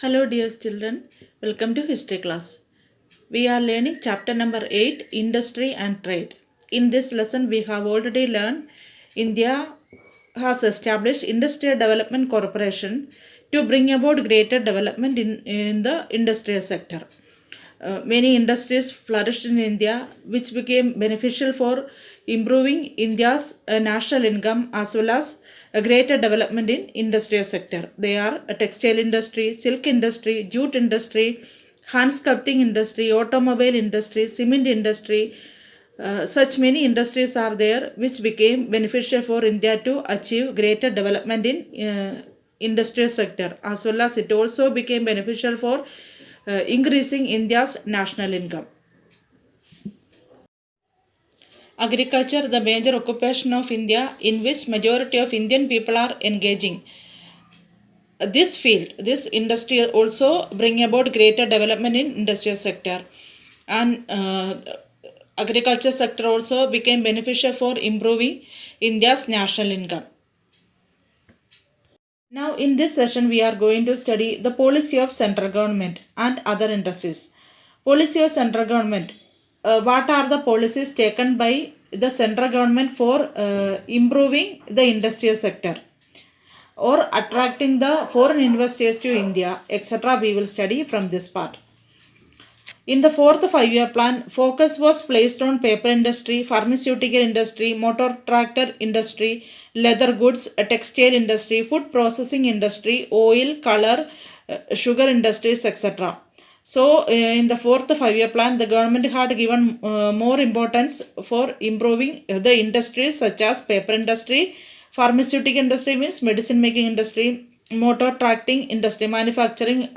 Hello dear children, welcome to history class. We are learning chapter number 8, Industry and Trade. In this lesson we have already learned India has established Industrial Development Corporation to bring about greater development in the industrial sector. Many industries flourished in India, which became beneficial for improving India's national income as well as a greater development in industrial sector. They are a textile industry, silk industry, jute industry, hand sculpting industry, automobile industry, cement industry. Such many industries are there which became beneficial for India to achieve greater development in industrial sector, as well as it also became beneficial for increasing India's national income. Agriculture, the major occupation of India, in which majority of Indian people are engaging. This field, this industry also bring about greater development in industrial sector, and agriculture sector also became beneficial for improving India's national income. Now in this session we are going to study the policy of central government and other industries. Policy of central government. What are the policies taken by the central government for improving the industrial sector or attracting the foreign investors to India, etc. We will study from this part. In the fourth five-year plan, focus was placed on paper industry, pharmaceutical industry, motor tractor industry, leather goods, textile industry, food processing industry, oil, color, sugar industries, etc. So, in the fourth five-year plan, the government had given more importance for improving the industries such as paper industry, pharmaceutical industry means medicine making industry, motor tracting industry, manufacturing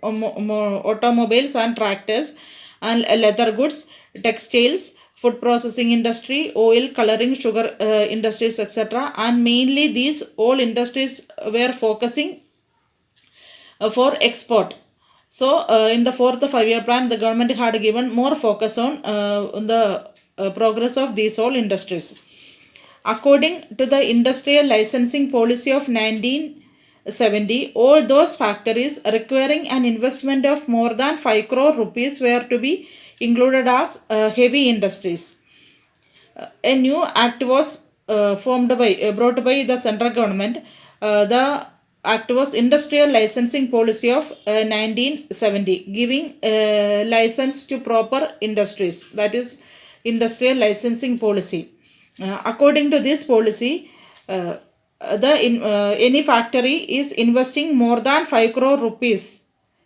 automobiles and tractors, and leather goods, textiles, food processing industry, oil, coloring, sugar industries, etc. And mainly these all industries were focusing for export. So, in the fourth five-year plan, the government had given more focus on the progress of these all industries. According to the industrial licensing policy of 1970, all those factories requiring an investment of more than 5 crore rupees were to be included as heavy industries. A new act was brought by the central government. The act was Industrial Licensing Policy of 1970, giving license to proper industries, that is Industrial Licensing Policy. According to this policy, any factory is investing more than 5 crore rupees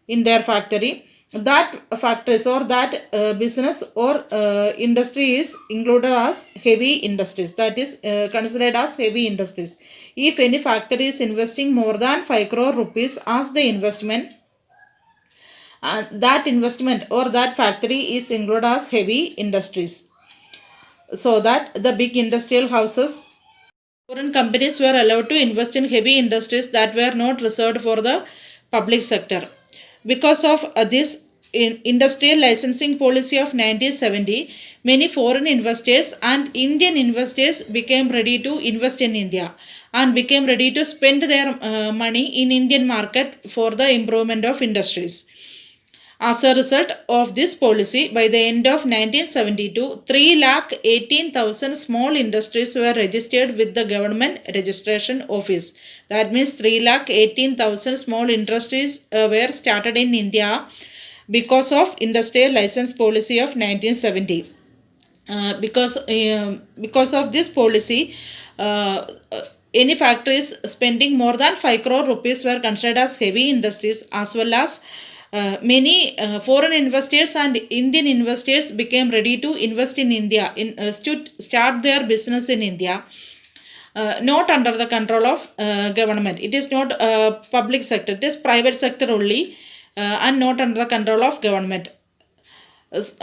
in their factory, that factories or that business or industry is included as heavy industries, that is considered as heavy industries. If any factory is investing more than 5 crore rupees as the investment, that investment or that factory is included as heavy industries, so that the big industrial houses, foreign companies were allowed to invest in heavy industries that were not reserved for the public sector. Because of this industrial licensing policy of 1970, many foreign investors and Indian investors became ready to invest in India and became ready to spend their money in Indian market for the improvement of industries. As a result of this policy, by the end of 1972, 3,18,000 small industries were registered with the Government Registration Office. That means 3,18,000 small industries were started in India because of Industrial License Policy of 1970. Because of this policy, any factories spending more than 5 crore rupees were considered as heavy industries, as well as many foreign investors and Indian investors became ready to invest in India, to start their business in India, not under the control of government. It is not public sector, it is private sector only, and not under the control of government. As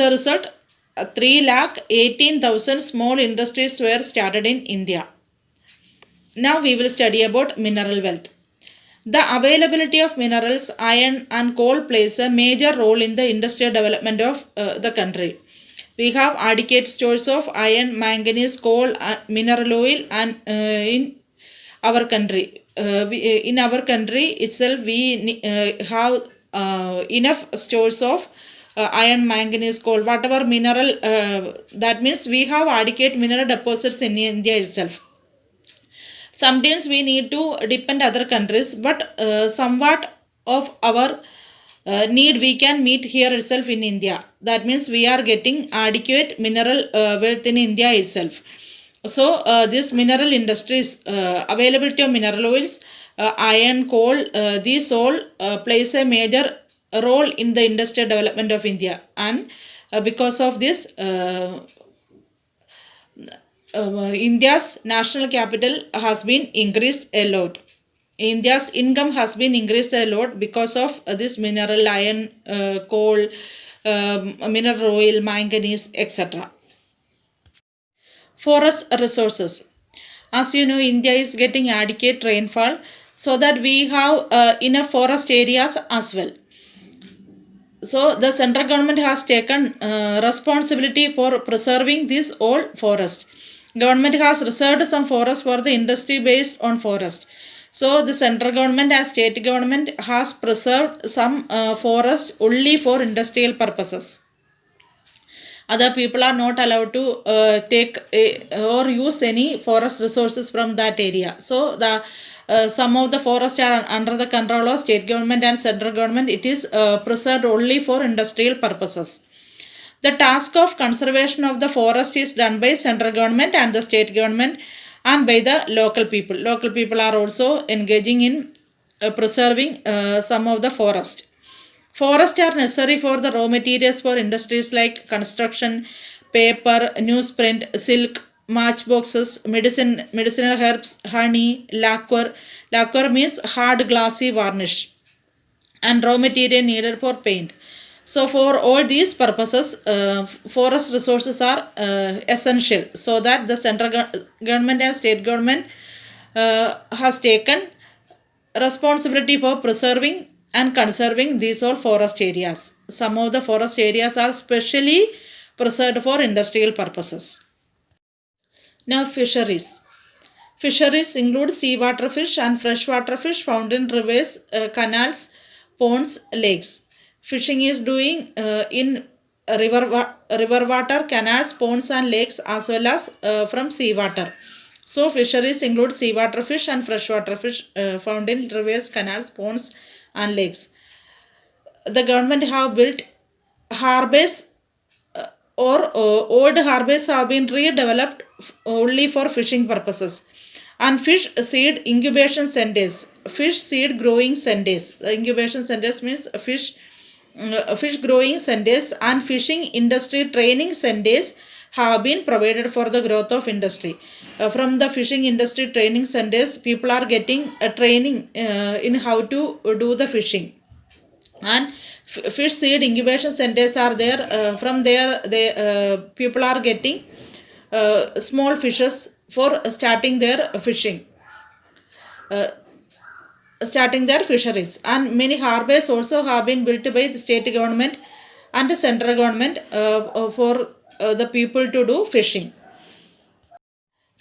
a result, 3,18,000 small industries were started in India. Now we will study about mineral wealth. The availability of minerals, iron and coal plays a major role in the industrial development of the country. We have adequate stores of iron, manganese, coal, mineral oil and in our country. in our country itself we have enough stores of iron, manganese, coal, whatever mineral, that means we have adequate mineral deposits in India itself. Sometimes we need to depend other countries, but somewhat of our need we can meet here itself in India. That means we are getting adequate mineral wealth in India itself. So this mineral industries, availability of mineral oils, iron, coal, these all plays a major role in the industrial development of India. And because of this, India's national capital has been increased a lot. India's income has been increased a lot because of this mineral, iron, coal, mineral oil, manganese, etc. Forest resources. As you know, India is getting adequate rainfall, so that we have enough forest areas as well. So the central government has taken responsibility for preserving this old forest. Government has reserved some forest for the industry based on forest. So the central government and state government has preserved some forest only for industrial purposes. Other people are not allowed to take or use any forest resources from that area. So the some of the forests are under the control of state government and central government. It is preserved only for industrial purposes. The task of conservation of the forest is done by central government and the state government and by the local people. Local people are also engaging in preserving some of the forest. Forests are necessary for the raw materials for industries like construction, paper, newsprint, silk, matchboxes, medicinal herbs, honey, lacquer. Lacquer means hard glassy varnish, and raw material needed for paint. So for all these purposes, forest resources are essential, so that the central government and state government has taken responsibility for preserving and conserving these all forest areas. Some of the forest areas are specially preserved for industrial purposes. Now fisheries. Fisheries include seawater fish and freshwater fish found in rivers, canals, ponds, lakes. Fishing is doing in river water, canals, ponds and lakes, as well as from seawater. So fisheries include seawater fish and freshwater fish found in rivers, canals, ponds and lakes. The government have built harbors, or old harbors have been redeveloped only for fishing purposes. And fish seed incubation centers, fish seed growing centers. The incubation centers means fish growing centers and fishing industry training centers have been provided for the growth of industry. From the fishing industry training centers, people are getting a training in how to do the fishing. And fish seed incubation centers are there. From there, people are getting small fishes for starting their fishing, starting their fisheries. And many harbors also have been built by the state government and the central government for the people to do fishing.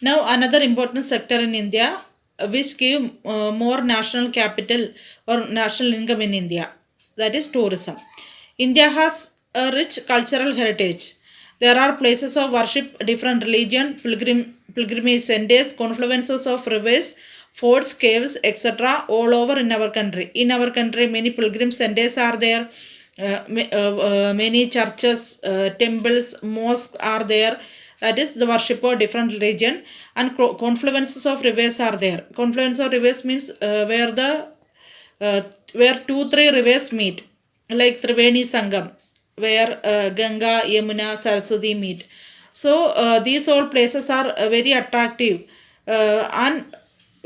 Now another important sector in India which give more national capital or national income in India, that is tourism. India has a rich cultural heritage. There are places of worship, different religion, pilgrimage centers, confluences of rivers, forts, caves, etc. all over in our country. In our country, many pilgrim centers are there. Many churches, temples, mosques are there. That is the worship of different religion. And confluences of rivers are there. Confluence of rivers means where 2-3 rivers meet, like Triveni Sangam, where Ganga, Yamuna, Saraswati meet. So these all places are very attractive, and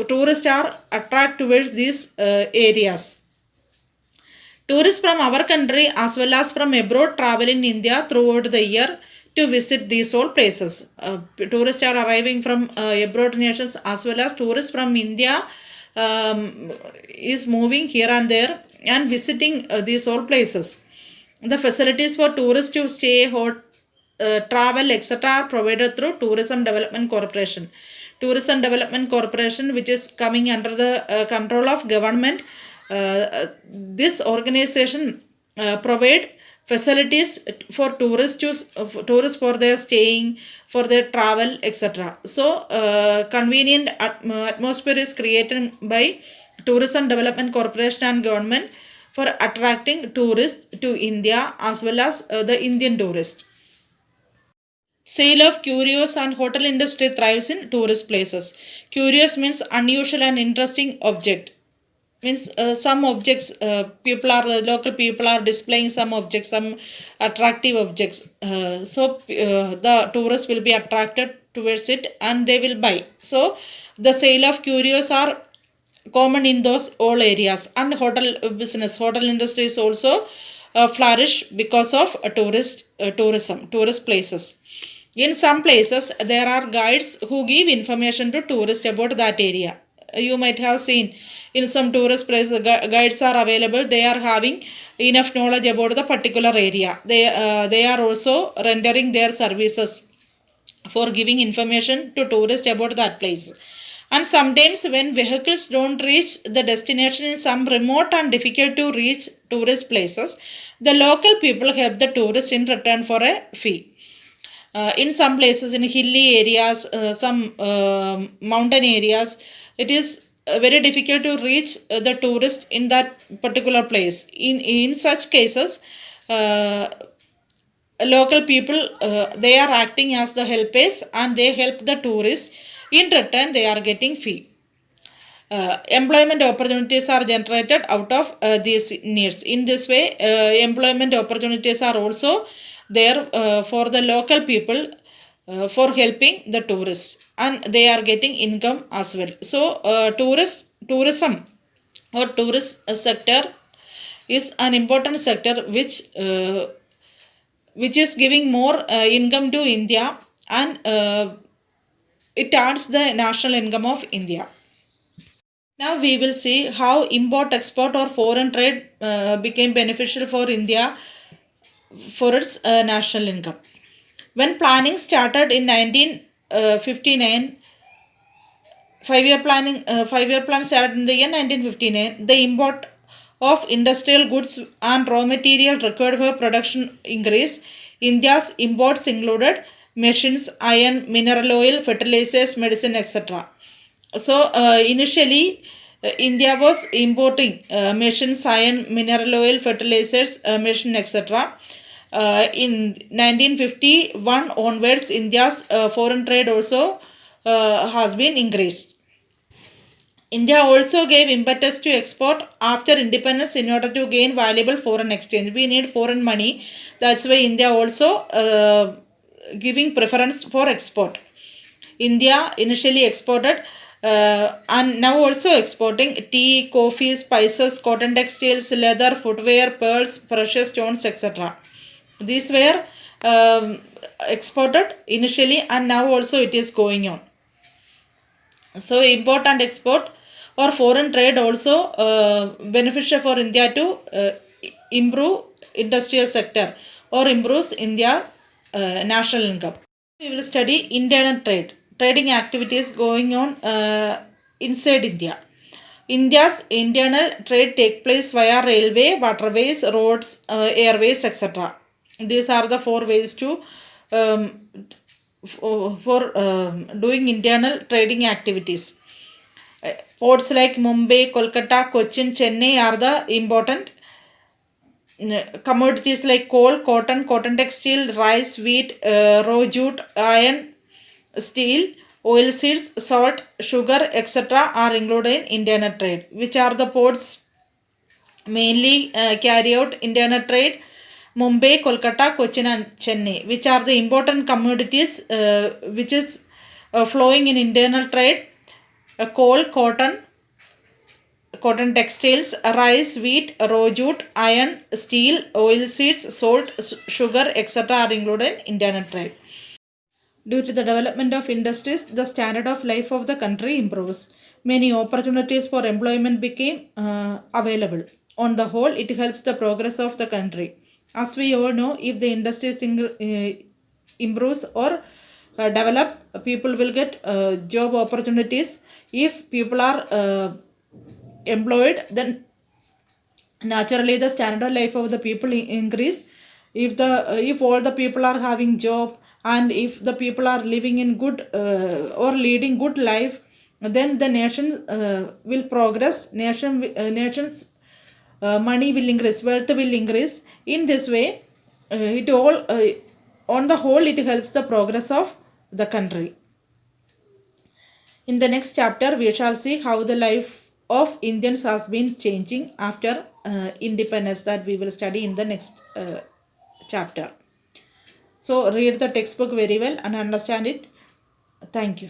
tourists are attracted towards these areas. Tourists from our country as well as from abroad travel in India throughout the year to visit these all places. Tourists are arriving from abroad nations as well as tourists from India is moving here and there and visiting these all places. The facilities for tourists to stay, travel, etc. are provided through Tourism Development Corporation. Tourism Development Corporation, which is coming under the control of government. This organization provide facilities for tourists for their staying, for their travel, etc. So convenient atmosphere is created by Tourism Development Corporation and government for attracting tourists to India as well as the Indian tourists. Sale of curios and hotel industry thrives in tourist places. Curious means unusual and interesting object. Means some objects, local people are displaying some objects, some attractive objects. So the tourists will be attracted towards it and they will buy. So the sale of curios are common in those all areas, and hotel industry is also flourish because of tourist places. In some places there are guides who give information to tourists about that area. You might have seen in some tourist places guides are available. They are having enough knowledge about the particular area. They are also rendering their services for giving information to tourists about that place. And sometimes when vehicles don't reach the destination in some remote and difficult to reach tourist places, the local people help the tourists in return for a fee. In some places, in hilly areas, some mountain areas, it is very difficult to reach the tourist in that particular place. In such cases, local people they are acting as the helpers and they help the tourists. In return, they are getting fee. Employment opportunities are generated out of these needs. In this way, employment opportunities are also there for the local people for helping the tourists, and they are getting income as well. So, tourism or tourist sector is an important sector which is giving more income to India, and it adds the national income of India. Now we will see how import, export or foreign trade became beneficial for India for its national income. When planning started in 1959, 5-year plan started in the year 1959, the import of industrial goods and raw material required for production increased. India's imports included machines, iron, mineral oil, fertilizers, medicine, etc. So initially, India was importing machines, iron, mineral oil, fertilizers, machine, etc. In 1951 onwards, India's foreign trade also has been increased. India also gave impetus to export after independence in order to gain valuable foreign exchange. We need foreign money. That's why India also giving preference for export. India initially exported and now also exporting tea, coffee, spices, cotton textiles, leather, footwear, pearls, precious stones, etc. These were exported initially and now also it is going on. So import and export or foreign trade also beneficial for India to improve industrial sector or improves India national income. We will study internal trade, trading activities going on inside India. India's internal trade take place via railway, waterways, roads, airways, etc. These are the 4 ways to doing internal trading activities. Ports like Mumbai, Kolkata, Cochin, Chennai are the important. Commodities like coal, cotton textile, rice, wheat, raw jute, iron, steel, oil seeds, salt, sugar, etc. are included in internal trade. Which are the ports mainly carry out internal trade? Mumbai, Kolkata, Cochin and Chennai. Which are the important commodities which is flowing in internal trade? Coal, cotton textiles, rice, wheat, raw jute, iron, steel, oil seeds, salt, sugar, etc. are included in internal trade. Due to the development of industries, the standard of life of the country improves. Many opportunities for employment became available. On the whole, it helps the progress of the country. As we all know, if the industries improves or develop, people will get job opportunities. If people are employed, then naturally the standard of life of the people increase. If all the people are having job, and if the people are living in good or leading good life, then the nation will progress. Nation's money will increase, wealth will increase. In this way, it all on the whole, it helps the progress of the country. In the next chapter, we shall see how the life of Indians has been changing after independence, that we will study in the next chapter. So read the textbook very well and understand it. Thank you.